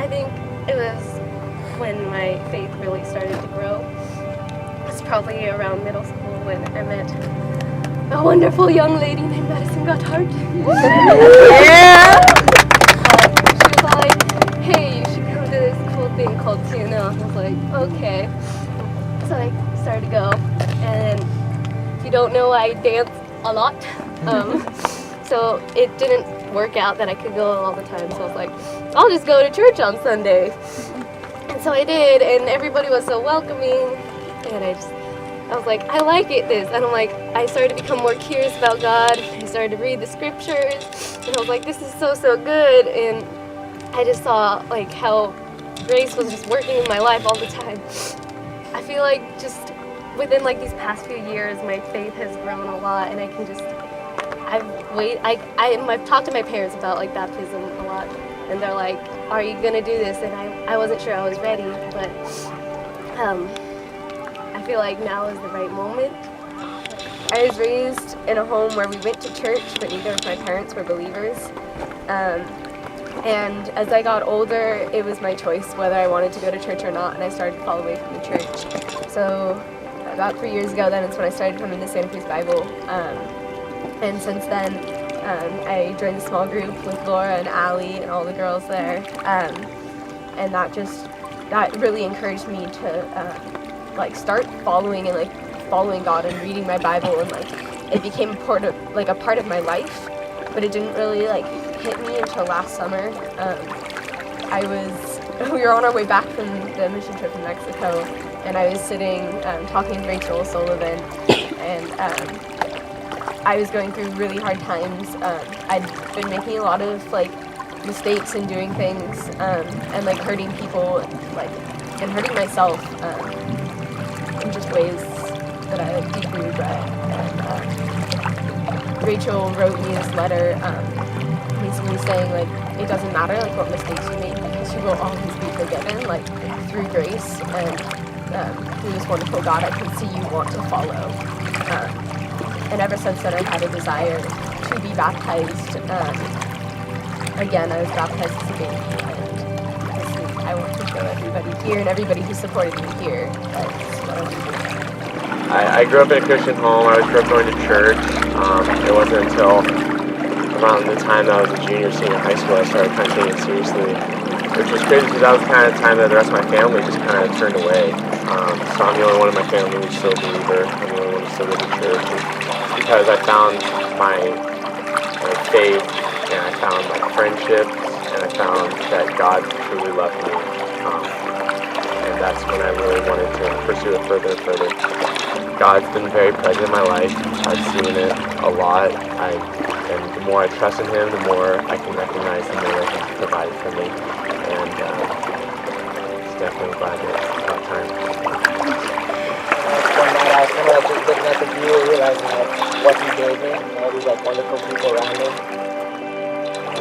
I think it was when my faith really started to grow. It was probably around middle school when I met a wonderful young lady named Madison Gotthard. Yeah! She was like, hey, you should come to this cool thing called TNO. I was like, okay. So I started to go, and if you don't know, I dance a lot. So it didn't work out that I could go all the time, so I was like, I'll just go to church on Sunday. And so I did, and everybody was so welcoming, and I was like, I like this. And I'm like, I started to become more curious about God. I started to read the scriptures, and I was like, this is so good. And I just saw like how grace was just working in my life all the time. I feel like just within like these past few years, my faith has grown a lot, and I can just, I've talked to my parents about like baptism a lot, and they're like, are you gonna do this? And I wasn't sure I was ready, but I feel like now is the right moment. I was raised in a home where we went to church, but neither of my parents were believers. And as I got older, it was my choice whether I wanted to go to church or not, and I started to fall away from the church. So about 3 years ago, then it's when I started coming to Santa Cruz Bible. And since then, I joined a small group with Laura and Allie and all the girls there. And that really encouraged me to like start following God and reading my Bible, and like it became a part of my life. But it didn't really like hit me until last summer. We were on our way back from the mission trip in Mexico, and I was sitting talking with Rachel Sullivan, and I was going through really hard times. I'd been making a lot of like mistakes and doing things, and like hurting people, and hurting myself in just ways that I deeply regret. And Rachel wrote me this letter, basically saying like it doesn't matter like what mistakes you make, because you will always be forgiven, like through grace, and through this wonderful God I can see you want to follow. And ever since then I've had a desire to be baptized. Again, I was baptized as a baby, and I want to show everybody here and everybody who supported me here that's what I want to do. I grew up in a Christian home. I grew up going to church. It wasn't until around the time that I was a junior, senior high school I started kind of taking it seriously, which was crazy because that was the kind of time that the rest of my family just kind of turned away. So I'm the only one in my family who's still a believer. I'm the only one who still goes to church. And because I found my faith, and I found my friendships, and I found that God truly loved me. And that's when I really wanted to pursue it further and further. God's been very present in my life. I've seen it a lot. And the more I trust in Him, the more I can recognize the more He provided for me. And it's definitely glad that it's about time. From that, I was kind of like just looking at the view, realizing like what He gave me, and all these like wonderful people around Him.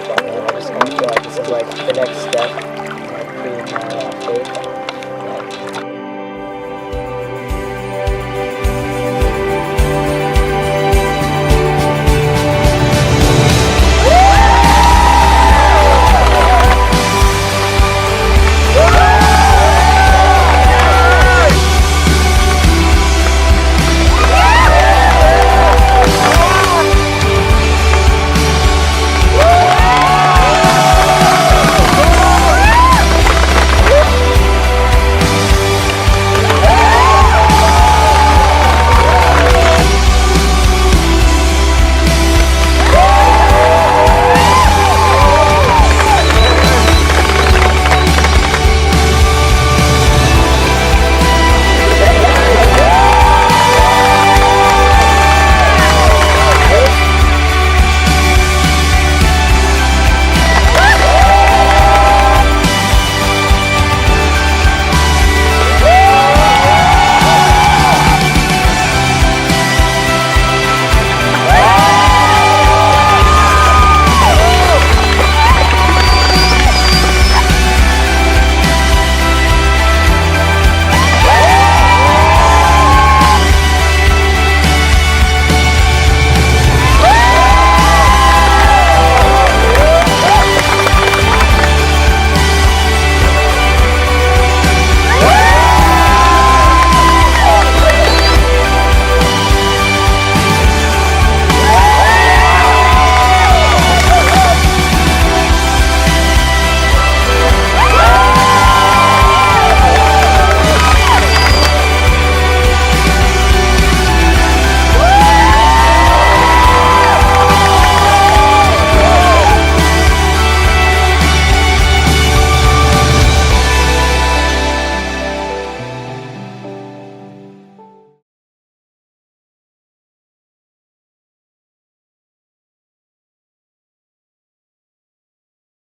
I just kind of feel like this is like the next step, like creating my faith.